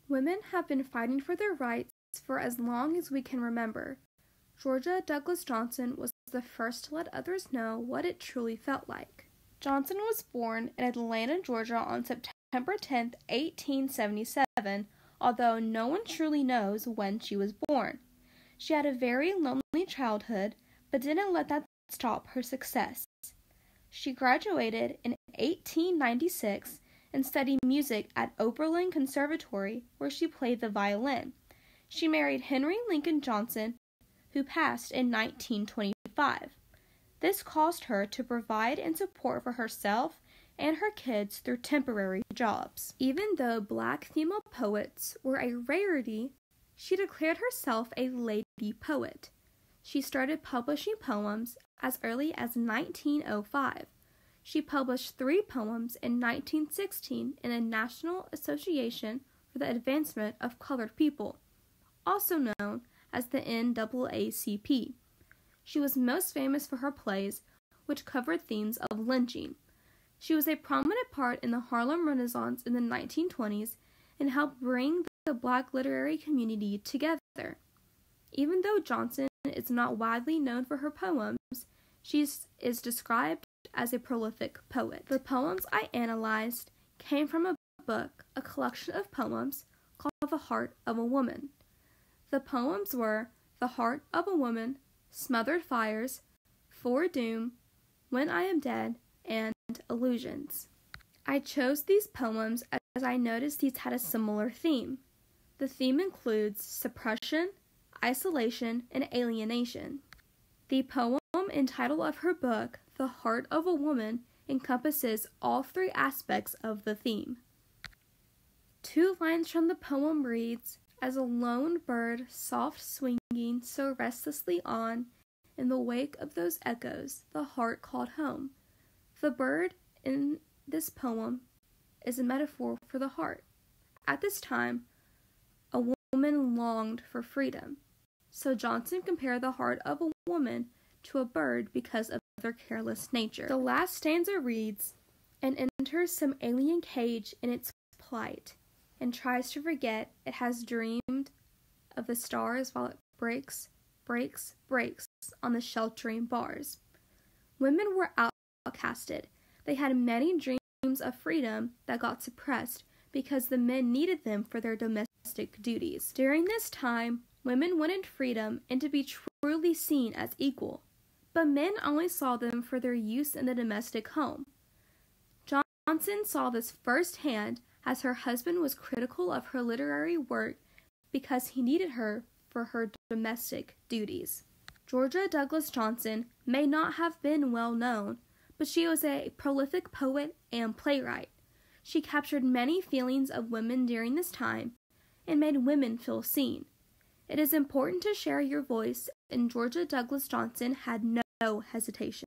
Women have been fighting for their rights for as long as we can remember. Georgia Douglas Johnson was the first to let others know what it truly felt like. Johnson was born in Atlanta, Georgia on September 10, 1877, although no one truly knows when she was born. She had a very lonely childhood, but didn't let that stop her success. She graduated in 1896 and studied music at Oberlin Conservatory, where she played the violin. She married Henry Lincoln Johnson, who passed in 1925. This caused her to provide and support for herself and her kids through temporary jobs. Even though black female poets were a rarity, she declared herself a lady poet. She started publishing poems as early as 1905. She published 3 poems in 1916 in the National Association for the Advancement of Colored People, also known as the NAACP. She was most famous for her plays, which covered themes of lynching. She was a prominent part in the Harlem Renaissance in the 1920s and helped bring the black literary community together. Even though Johnson is not widely known for her poems, she is described as a prolific poet. The poems I analyzed came from a book, a collection of poems called The Heart of a Woman. The poems were The Heart of a Woman, Smothered Fires, Foredoom, When I Am Dead, and Illusions. I chose these poems as I noticed these had a similar theme. The theme includes suppression, isolation, and alienation. The poem and title of her book, The Heart of a Woman, encompasses all 3 aspects of the theme. 2 lines from the poem reads, "As a lone bird soft swinging so restlessly on, in the wake of those echoes, the heart called home." The bird in this poem is a metaphor for the heart. At this time, a woman longed for freedom. So Johnson compared the heart of a woman to a bird because of their careless nature. The last stanza reads, "And enters some alien cage in its plight, and tries to forget it has dreamed of the stars while it breaks, breaks, breaks on the sheltering bars." Women were outcasted. They had many dreams of freedom that got suppressed because the men needed them for their domestic duties. During this time, women wanted freedom and to be truly seen as equal, but men only saw them for their use in the domestic home. Johnson saw this firsthand as her husband was critical of her literary work because he needed her for her domestic duties. Georgia Douglas Johnson may not have been well known, but she was a prolific poet and playwright. She captured many feelings of women during this time and made women feel seen. It is important to share your voice, and Georgia Douglas Johnson had no hesitation.